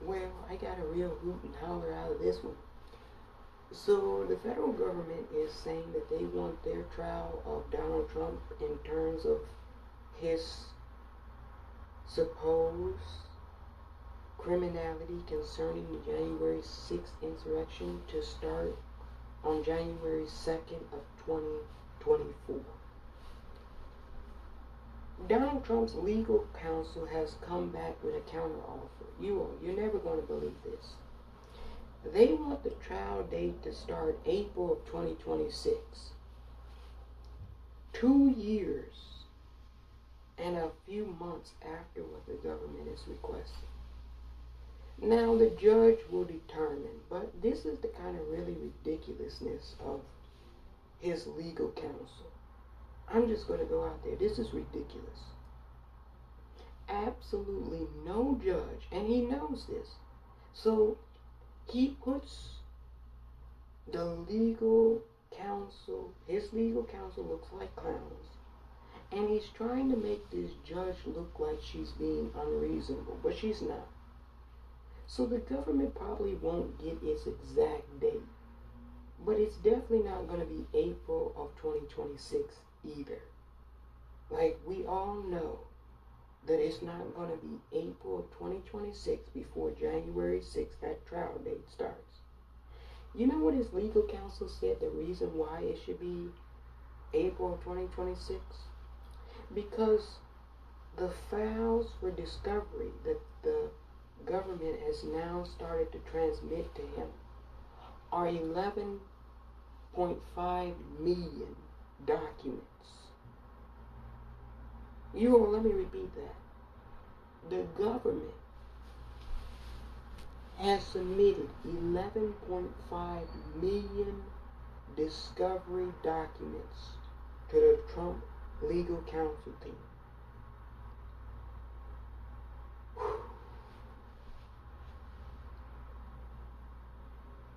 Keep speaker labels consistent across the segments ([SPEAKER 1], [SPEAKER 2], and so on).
[SPEAKER 1] Well, I got a real hoot and holler out of this one. So the federal government is saying that they want their trial of Donald Trump in terms of his supposed criminality concerning the January 6th insurrection to start on January 2nd of 2024. Donald Trump's legal counsel has come back with a counteroffer. You're never going to believe this. They want the trial date to start April of 2026. 2 years and a few months after what the government is requesting. Now the judge will determine, but this is the kind of really ridiculousness of his legal counsel. I'm just going to go out there. This is ridiculous. Absolutely no judge, and he knows this. So he puts the legal counsel, his legal counsel looks like clowns. And he's trying to make this judge look like she's being unreasonable, but she's not. So the government probably won't get its exact date. But it's definitely not going to be April of 2026 either. Like, we all know that it's not going to be April of 2026 before January 6th, that trial date starts. You know what his legal counsel said the reason why it should be April of 2026? Because the files for discovery that the government has now started to transmit to him are 11.5 million documents. Let me repeat that. The government has submitted 11.5 million discovery documents to the Trump legal counsel team.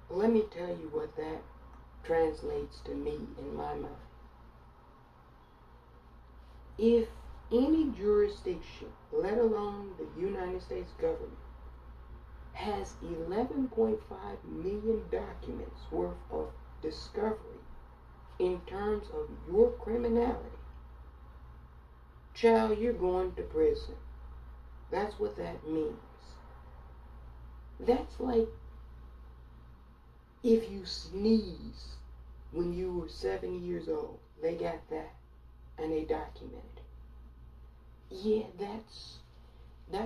[SPEAKER 1] Let me tell you what that translates to me in my mind. If any jurisdiction, let alone the United States government, has 11.5 million documents worth of discovery in terms of your criminality, child, you're going to prison. That's what that means. That's like if you sneeze when you were 7 years old. They got that and they documented it. Yeah, that's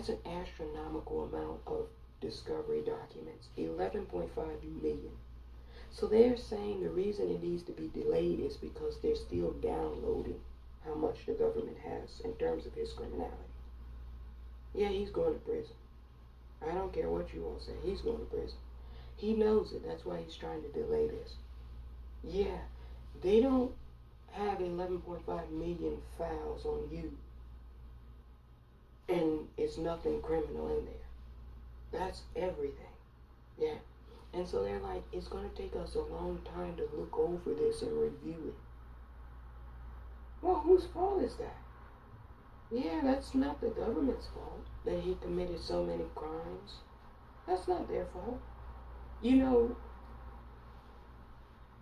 [SPEAKER 1] an astronomical amount of discovery documents. 11.5 million. So they're saying the reason it needs to be delayed is because they're still downloading how much the government has in terms of his criminality. Yeah, he's going to prison. I don't care what you all say. He's going to prison. He knows it. That's why he's trying to delay this. Yeah, they don't have 11.5 million files on you. And it's nothing criminal in there. That's everything. Yeah. And so they're like, it's going to take us a long time to look over this and review it. Well, whose fault is that? Yeah, that's not the government's fault that he committed so many crimes. That's not their fault.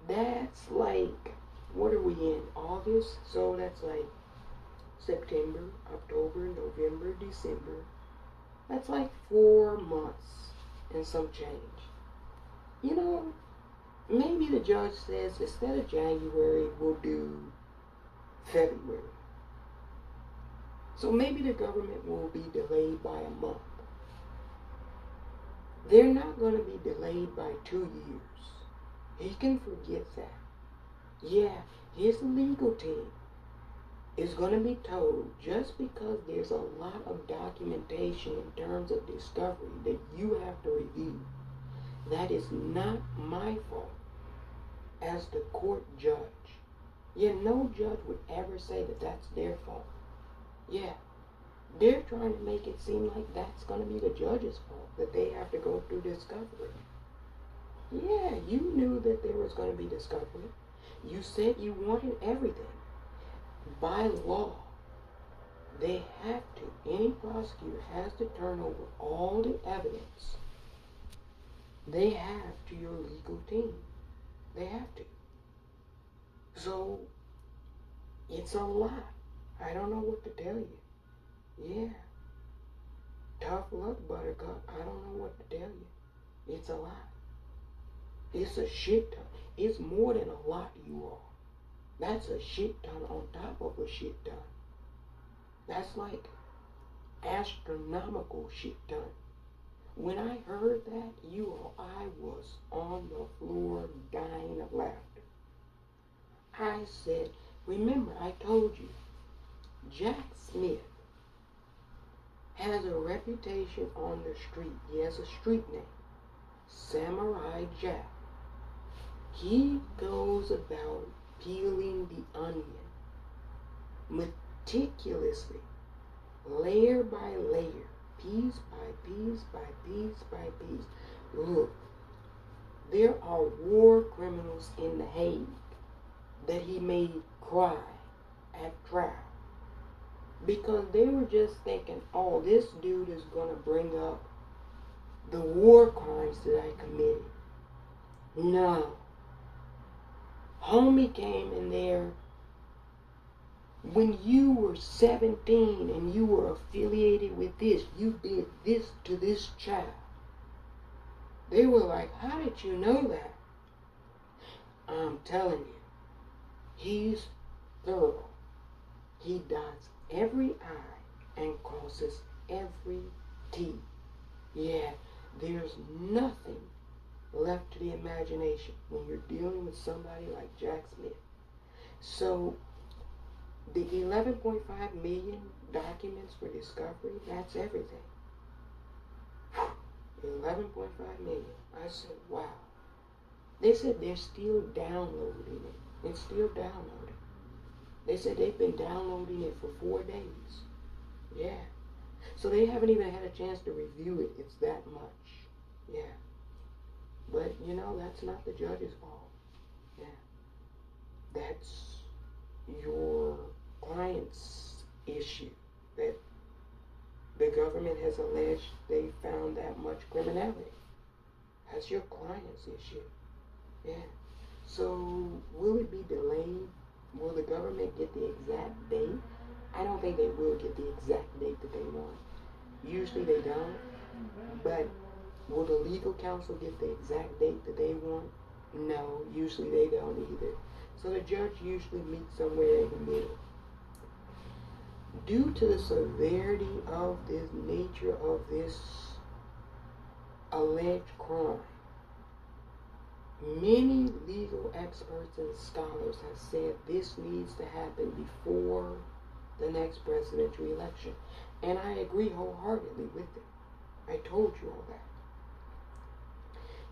[SPEAKER 1] That's like, what are we in? August? So that's like September, October, November, December. That's like 4 months and some change. Maybe the judge says instead of January, we'll do February. So maybe the government will be delayed by a month. They're not going to be delayed by 2 years. He can forget that. Yeah, his legal team is going to be told just because there's a lot of documentation in terms of discovery that you have to review. That is not my fault as the court judge. Yeah, no judge would ever say that that's their fault. Yeah, they're trying to make it seem like that's going to be the judge's fault, that they have to go through discovery. Yeah, you knew that there was going to be discovery. You said you wanted everything. By law, they have to, any prosecutor has to turn over all the evidence they have to your legal team. They have to. So, it's a lot. I don't know what to tell you. Yeah. Tough luck, Buttercup. I don't know what to tell you. It's a lot. It's a shit ton. It's more than a lot, you all. That's a shit ton on top of a shit ton. That's like astronomical shit ton. When I heard that, you all, I was on the floor dying of laughter. I said, remember I told you, Jack Smith has a reputation on the street. He has a street name, Samurai Jack. He goes about peeling the onion meticulously, layer by layer, piece by piece by piece by piece. Look, there are war criminals in The Hague that he made cry at trial because they were just thinking, oh, this dude is going to bring up the war crimes that I committed. No. Homie came in there when you were 17 and you were affiliated with this. You did this to this child. They were like, how did you know that? I'm telling you, he's thorough. He dots every I and crosses every T. Yeah, there's nothing left to the imagination when you're dealing with somebody like Jack Smith. So, the 11.5 million documents for discovery, that's everything. 11.5 million. I said, wow. They said they're still downloading it. It's still downloading. They said they've been downloading it for 4 days. Yeah. So they haven't even had a chance to review it. It's that much. Yeah. But, you know, that's not the judge's fault. Yeah. That's your client's issue. That the government has alleged they found that much criminality. That's your client's issue. Yeah. So, will it be delayed? Will the government get the exact date? I don't think they will get the exact date that they want. Usually they don't. But will the legal counsel get the exact date that they want? No, usually they don't either. So the judge usually meets somewhere in the middle. Due to the severity of this nature of this alleged crime, many legal experts and scholars have said this needs to happen before the next presidential election. And I agree wholeheartedly with them. I told you all that.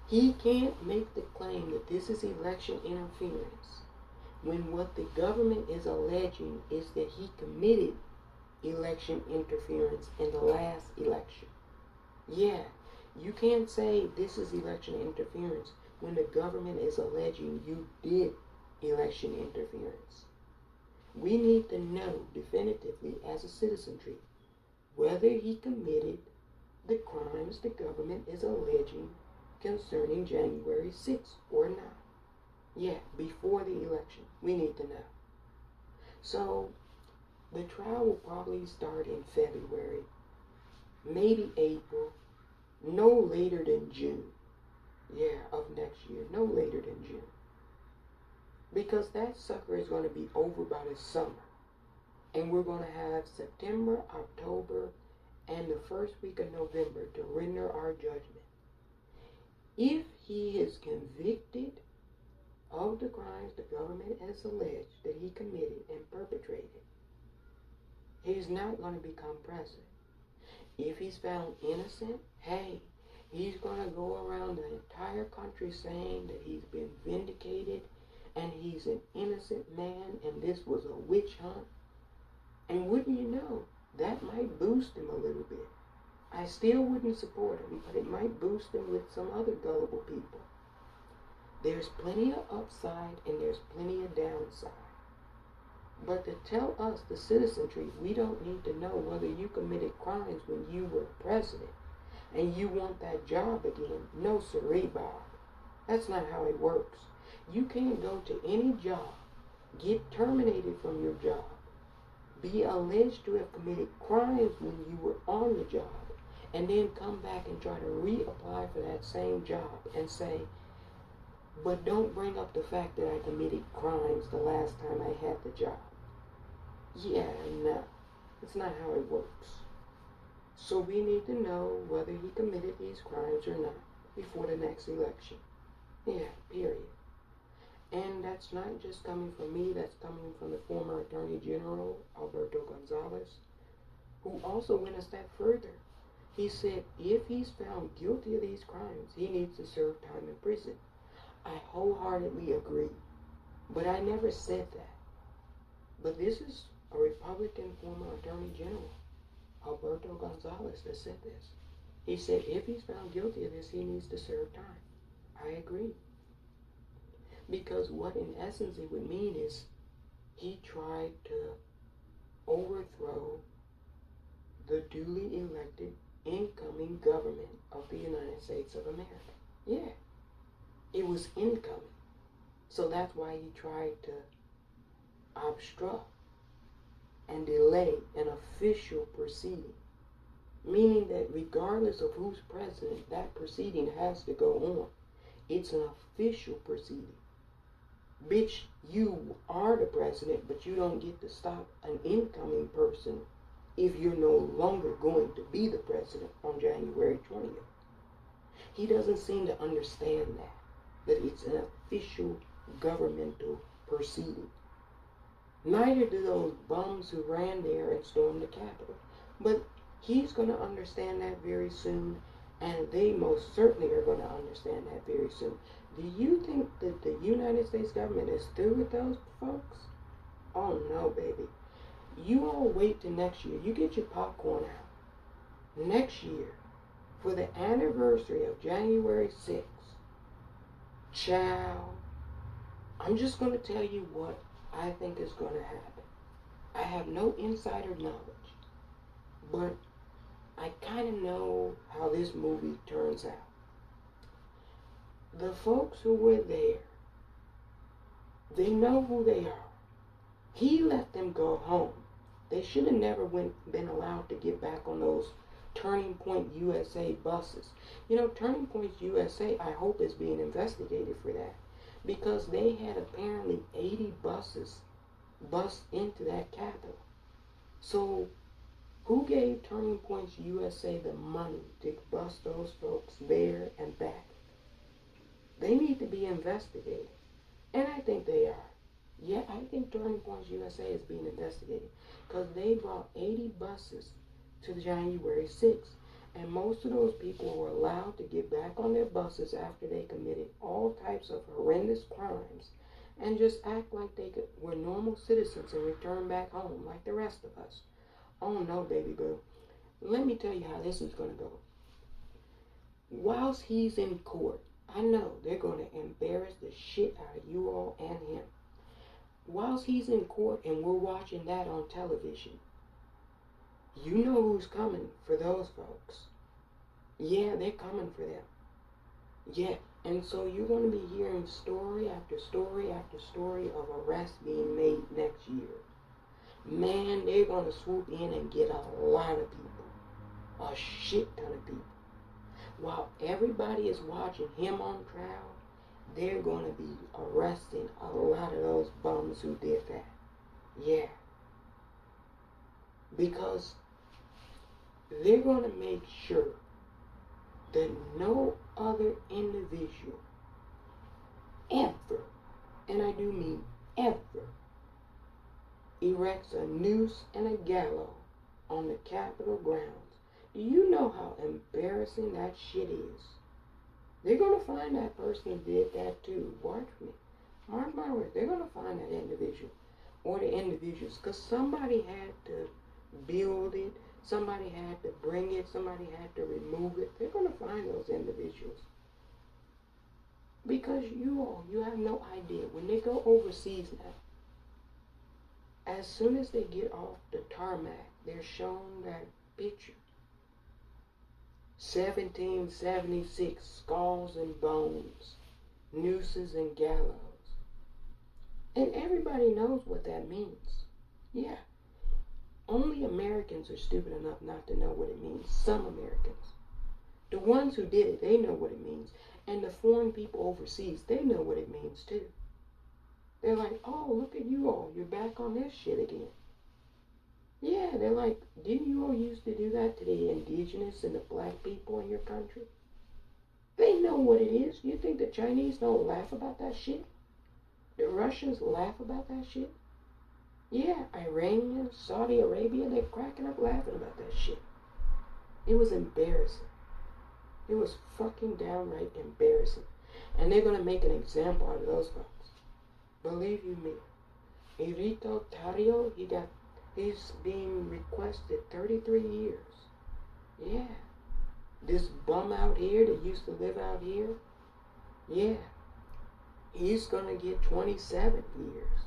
[SPEAKER 1] He can't make the claim that this is election interference when what the government is alleging is that he committed election interference in the last election. Yeah, you can't say this is election interference when the government is alleging you did election interference. We need to know definitively as a citizenry whether he committed the crimes the government is alleging concerning January 6th or not. Yeah, before the election. We need to know. So, the trial will probably start in February, maybe April, no later than June. Yeah, of next year, no later than June. Because that sucker is going to be over by the summer. And we're going to have September, October, and the first week of November to render our judgment. If he is convicted of the crimes the government has alleged that he committed and perpetrated, he's not going to become president. If he's found innocent, hey, he's going to go around the entire country saying that he's been vindicated and he's an innocent man and this was a witch hunt. And wouldn't you know, that might boost him a little bit. I still wouldn't support him, but it might boost him with some other gullible people. There's plenty of upside and there's plenty of downside. But to tell us, the citizenry, we don't need to know whether you committed crimes when you were president. and you want that job again. No siree, Bob. That's not how it works. You can't go to any job, get terminated from your job, be alleged to have committed crimes when you were on the job, and then come back and try to reapply for that same job and say, but don't bring up the fact that I committed crimes the last time I had the job. Yeah, no. It's not how it works. So we need to know whether he committed these crimes or not before the next election. Yeah, period. And that's not just coming from me, that's coming from the former Attorney General, Alberto Gonzales, who also went a step further. He said if he's found guilty of these crimes, he needs to serve time in prison. I wholeheartedly agree, but I never said that. But this is a Republican former Attorney General, Alberto Gonzales, that said this. He said if he's found guilty of this, he needs to serve time. I agree. Because what in essence it would mean is he tried to overthrow the duly elected incoming government of the United States of America. Yeah, it was incoming. So that's why he tried to obstruct and delay an official proceeding. Meaning that regardless of who's president, that proceeding has to go on. It's an official proceeding. Bitch, you are the president, but you don't get to stop an incoming person if you're no longer going to be the president on January 20th. He doesn't seem to understand that it's an official governmental proceeding. Neither do those bums who ran there and stormed the Capitol. But he's going to understand that very soon, and they most certainly are going to understand that very soon. Do you think that the United States government is through with those folks? Oh no, baby. You all wait till next year. You get your popcorn out. Next year, for the anniversary of January 6th, child, I'm just going to tell you what I think is going to happen. I have no insider knowledge, but I kind of know how this movie turns out. The folks who were there, they know who they are. He let them go home. They should have never been allowed to get back on those Turning Point USA buses. You know, Turning Point USA, I hope, is being investigated for that. Because they had apparently 80 buses bust into that Capitol. So, who gave Turning Points USA the money to bust those folks there and back? They need to be investigated. And I think they are. Yeah, I think Turning Points USA is being investigated. Because they brought 80 buses to January 6th. And most of those people were allowed to get back on their buses after they committed all types of horrendous crimes and just act like they were normal citizens and return back home like the rest of us. Oh no, baby boo. Let me tell you how this is going to go. Whilst he's in court, I know they're going to embarrass the shit out of you all and him. Whilst he's in court and we're watching that on television, you know who's coming for those folks. Yeah, they're coming for them. Yeah, and so you're going to be hearing story after story after story of arrests being made next year. Man, they're going to swoop in and get a lot of people. A shit ton of people. While everybody is watching him on trial, they're going to be arresting a lot of those bums who did that. Yeah. Because they're going to make sure that no other individual ever, and I do mean ever, erects a noose and a gallows on the Capitol grounds. Do you know how embarrassing that shit is? They're going to find that person who did that too. Watch me. Mark my words. They're going to find that individual or the individuals because somebody had to build it. Somebody had to bring it. Somebody had to remove it. They're going to find those individuals. Because you have no idea. When they go overseas now, as soon as they get off the tarmac, they're shown that picture. 1776, skulls and bones, nooses and gallows. And everybody knows what that means. Yeah. Only Americans are stupid enough not to know what it means. Some Americans. The ones who did it, they know what it means. And the foreign people overseas, they know what it means too. They're like, oh, look at you all. You're back on this shit again. Yeah, they're like, didn't you all used to do that to the indigenous and the black people in your country? They know what it is. You think the Chinese don't laugh about that shit? The Russians laugh about that shit? Yeah, Iranians, Saudi Arabia, they're cracking up laughing about that shit. It was embarrassing. It was fucking downright embarrassing. And they're going to make an example out of those folks. Believe you me. Irito Tario, he's being requested 33 years. Yeah. This bum out here that used to live out here, yeah. He's going to get 27 years.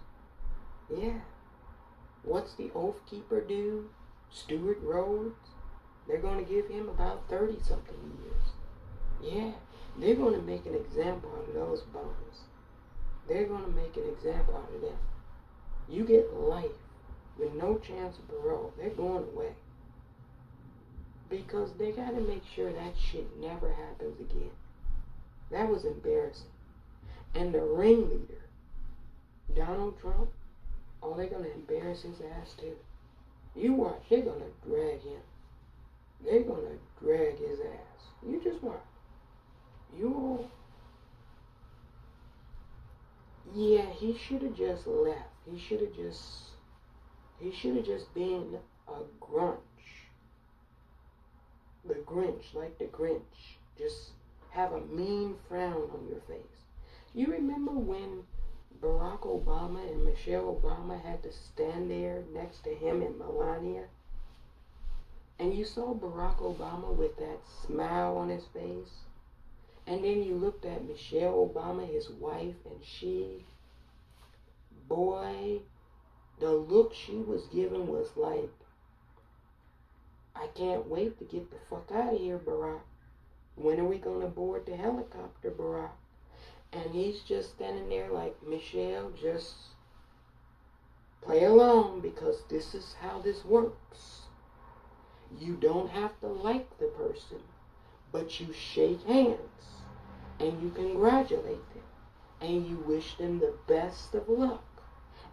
[SPEAKER 1] Yeah. What's the Oath Keeper dude? Stuart Rhodes? They're going to give him about 30-something years. Yeah. They're going to make an example out of those bums. They're going to make an example out of them. You get life with no chance of parole. They're going away. Because they got to make sure that shit never happens again. That was embarrassing. And the ringleader, Donald Trump, oh, they're going to embarrass his ass too. You watch, they're going to drag him. They're going to drag his ass. You just watch. You all... Yeah, he should have just left. He should have just been a grunch. The Grinch, like the Grinch. Just have a mean frown on your face. You remember when Barack Obama and Michelle Obama had to stand there next to him and Melania? And you saw Barack Obama with that smile on his face? And then you looked at Michelle Obama, his wife, and she, boy, the look she was giving was like, I can't wait to get the fuck out of here, Barack. When are we going to board the helicopter, Barack? And he's just standing there like, Michelle, just play along because this is how this works. You don't have to like the person, but you shake hands and you congratulate them and you wish them the best of luck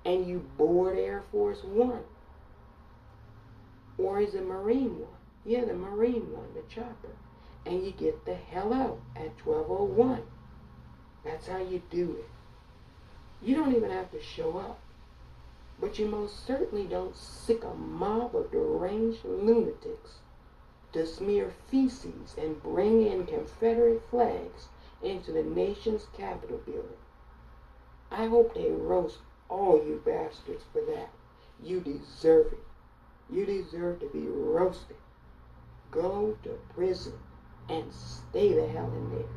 [SPEAKER 1] and you board Air Force One. Or is it Marine One? Yeah, the Marine One, the chopper. And you get the hell out at 12:01. That's how you do it. You don't even have to show up. But you most certainly don't sick a mob of deranged lunatics to smear feces and bring in Confederate flags into the nation's Capitol building. I hope they roast all you bastards for that. You deserve it. You deserve to be roasted. Go to prison and stay the hell in there.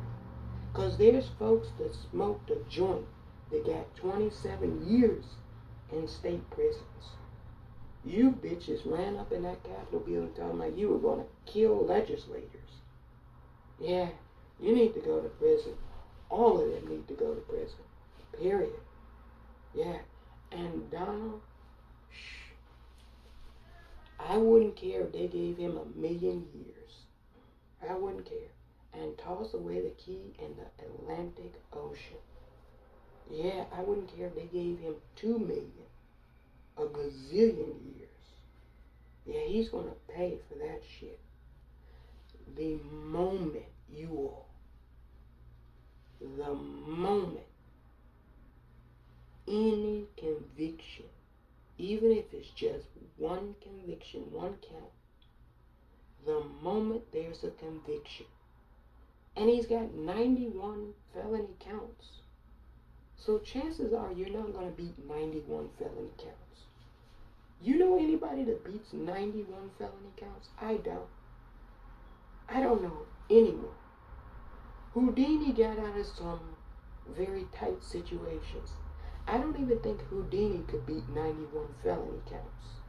[SPEAKER 1] Because there's folks that smoked a joint that got 27 years in state prisons. You bitches ran up in that Capitol building talking like you were going to kill legislators. Yeah, you need to go to prison. All of them need to go to prison. Period. Yeah. And Donald, I wouldn't care if they gave him 1,000,000 years. I wouldn't care. And toss away the key in the Atlantic Ocean. Yeah, I wouldn't care if they gave him 2 million, a gazillion years. Yeah, he's going to pay for that shit. The moment any conviction, even if it's just one conviction, one count, the moment there's a conviction, and he's got 91 felony counts. So chances are you're not going to beat 91 felony counts. You know anybody that beats 91 felony counts? I don't. I don't know anyone. Houdini got out of some very tight situations. I don't even think Houdini could beat 91 felony counts.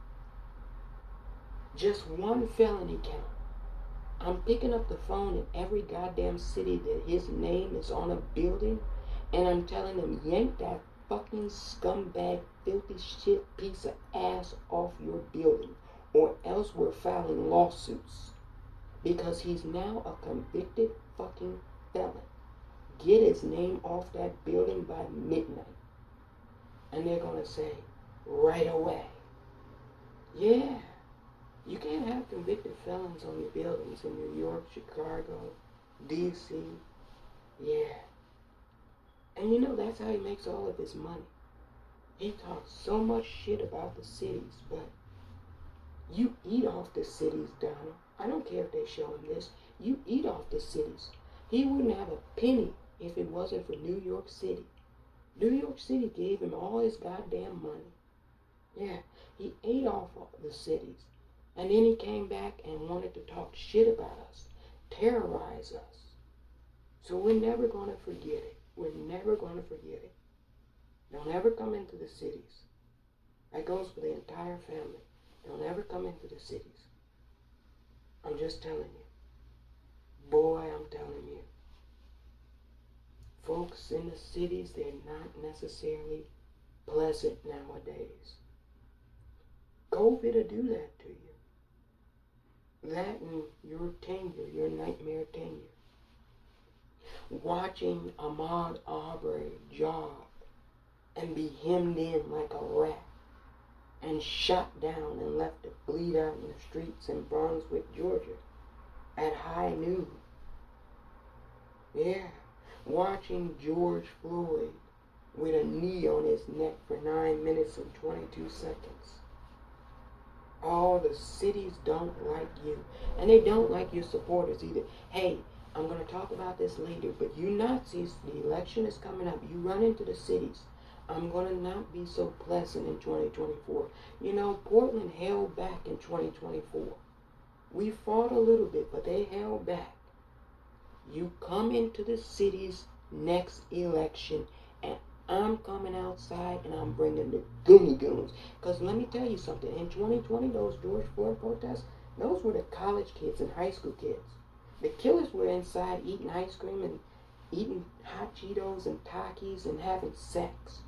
[SPEAKER 1] Just one felony count. I'm picking up the phone in every goddamn city that his name is on a building, and I'm telling them, yank that fucking scumbag, filthy shit piece of ass off your building, or else we're filing lawsuits. Because he's now a convicted fucking felon. Get his name off that building by midnight. And they're gonna say, right away. Yeah. You can't have convicted felons on your buildings in New York, Chicago, D.C. Yeah. And you know, that's how he makes all of his money. He talks so much shit about the cities, but you eat off the cities, Donald. I don't care if they show him this. You eat off the cities. He wouldn't have a penny if it wasn't for New York City. New York City gave him all his goddamn money. Yeah, he ate off the cities. And then he came back and wanted to talk shit about us, terrorize us. So we're never going to forget it. We're never going to forget it. Don't ever come into the cities. That goes for the entire family. Don't ever come into the cities. I'm just telling you. Boy, I'm telling you. Folks in the cities, they're not necessarily pleasant nowadays. COVID will do that to you. That and your tenure, your nightmare tenure. Watching Ahmaud Arbery jog and be hemmed in like a rat and shot down and left to bleed out in the streets in Brunswick, Georgia at high noon. Yeah, watching George Floyd with a knee on his neck for 9 minutes and 22 seconds. All the cities don't like you. And they don't like your supporters either. Hey, I'm going to talk about this later, but you Nazis, the election is coming up. You run into the cities. I'm going to not be so pleasant in 2024. You know, Portland held back in 2024. We fought a little bit, but they held back. You come into the cities next election, and I'm coming outside and I'm bringing the Goonie Goons. Because let me tell you something. In 2020, those George Floyd protests, those were the college kids and high school kids. The killers were inside eating ice cream and eating hot Cheetos and Takis and having sex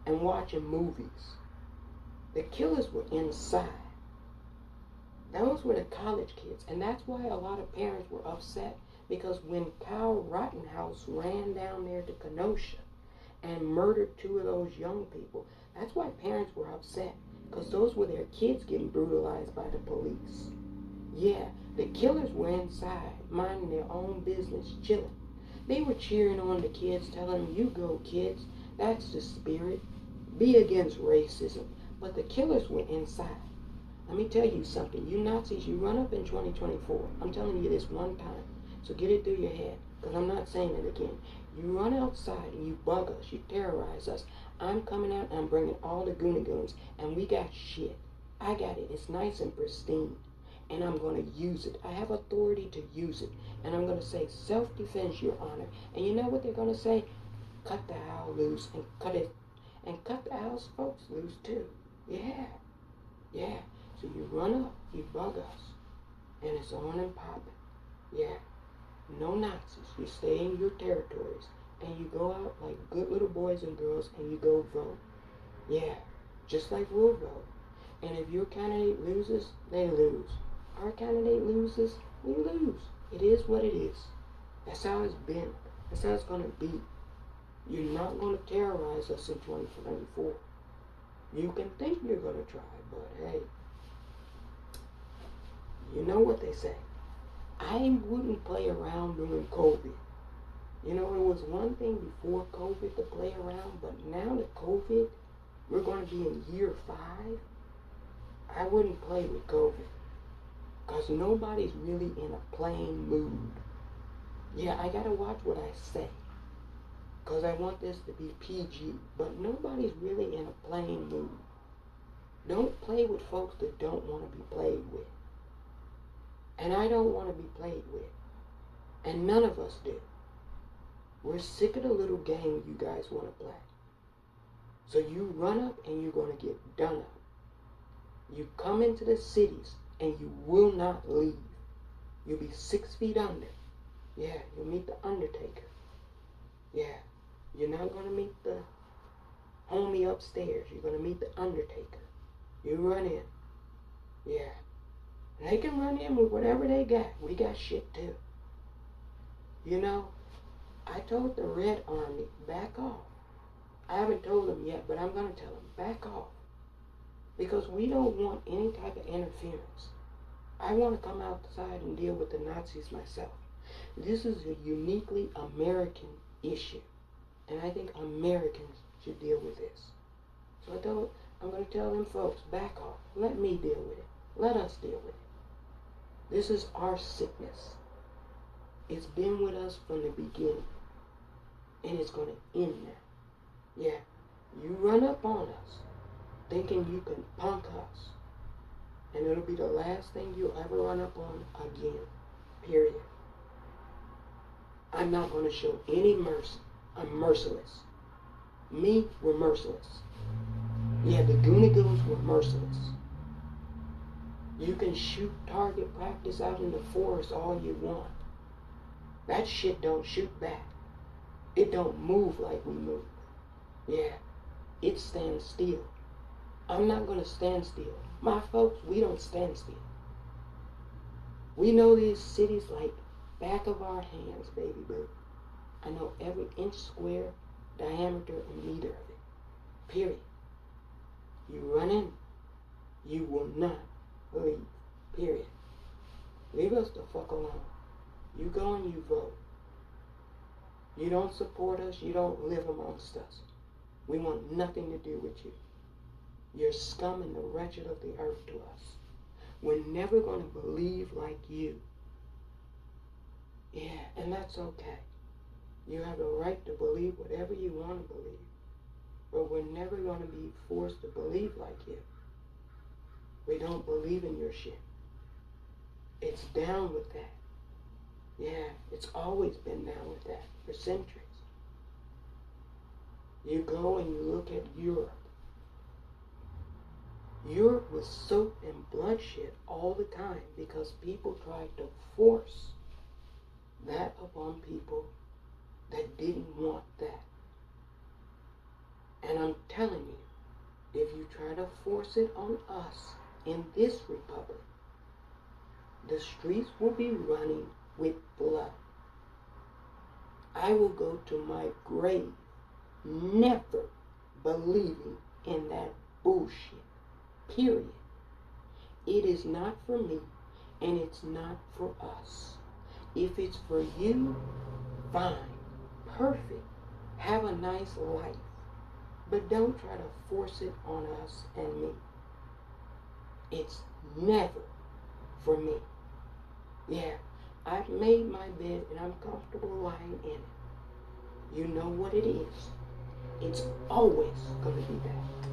[SPEAKER 1] and watching movies. The killers were inside. Those were the college kids. And that's why a lot of parents were upset, because when Kyle Rittenhouse ran down there to Kenosha and murdered 2 of those young people, that's why parents were upset, because those were their kids getting brutalized by the police. Yeah, the killers were inside, minding their own business, chilling. They were cheering on the kids, telling them, you go kids, that's the spirit, be against racism. But the killers were inside. Let me tell you something, you Nazis, you run up in 2024, I'm telling you this one time, so get it through your head, because I'm not saying it again. You run outside and you bug us, you terrorize us. I'm coming out and I'm bringing all the Goonie Goons, and we got shit. I got it, it's nice and pristine. And I'm going to use it. I have authority to use it. And I'm going to say, self-defense, Your Honor. And you know what they're going to say? Cut the owl loose and cut it. And cut the owl's folks loose too. Yeah. Yeah. So you run up, you bug us. And it's on and popping. Yeah. No Nazis. You stay in your territories. And you go out like good little boys and girls and you go vote. Yeah. Just like we'll vote. And if your candidate loses, they lose. Our candidate loses, we lose. It is what it is. That's how it's been. That's how it's going to be. You're not going to terrorize us in 2024. You can think you're going to try, but hey, you know what they say. I wouldn't play around during COVID. You know, it was one thing before COVID to play around, but now that COVID, we're going to be in year 5. I wouldn't play with COVID. Because nobody's really in a playing mood. Yeah, I gotta watch what I say. Because I want this to be PG. But nobody's really in a playing mood. Don't play with folks that don't want to be played with. And I don't want to be played with. And none of us do. We're sick of the little game you guys want to play. So you run up and you're going to get done up. You come into the cities and you will not leave. You'll be 6 feet under. Yeah, you'll meet the Undertaker. Yeah, you're not going to meet the homie upstairs. You're going to meet the Undertaker. You run in. Yeah. They can run in with whatever they got. We got shit too. You know, I told the Red Army, back off. I haven't told them yet, but I'm going to tell them, back off. Because we don't want any type of interference. I want to come outside and deal with the Nazis myself. This is a uniquely American issue. And I think Americans should deal with this. So I'm going to tell them folks, back off. Let me deal with it. Let us deal with it. This is our sickness. It's been with us from the beginning. And it's going to end now. Yeah, you run up on us thinking you can punk us. And it'll be the last thing you'll ever run up on again. Period. I'm not going to show any mercy. I'm merciless. Me, we're merciless. Yeah, the Goonie Goons were merciless. You can shoot target practice out in the forest all you want. That shit don't shoot back. It don't move like we move. Yeah, it stands still. I'm not going to stand still. My folks, we don't stand still. We know these cities like back of our hands, baby boo. I know every inch square, diameter, and meter of it. Period. You run in, you will not leave. Period. Leave us the fuck alone. You go and you vote. You don't support us, you don't live amongst us. We want nothing to do with you. You're scum and the wretched of the earth to us. We're never going to believe like you. Yeah, and that's okay. You have the right to believe whatever you want to believe. But we're never going to be forced to believe like you. We don't believe in your shit. It's down with that. Yeah, it's always been down with that for centuries. You go and you look at Europe. Europe was soap and bloodshed all the time because people tried to force that upon people that didn't want that. And I'm telling you, if you try to force it on us in this republic, the streets will be running with blood. I will go to my grave never believing in that bullshit. Period. It is not for me, and it's not for us. If it's for you, fine, perfect, have a nice life. But don't try to force it on us and me. It's never for me. Yeah, I've made my bed and I'm comfortable lying in it. You know what it is. It's always going to be that.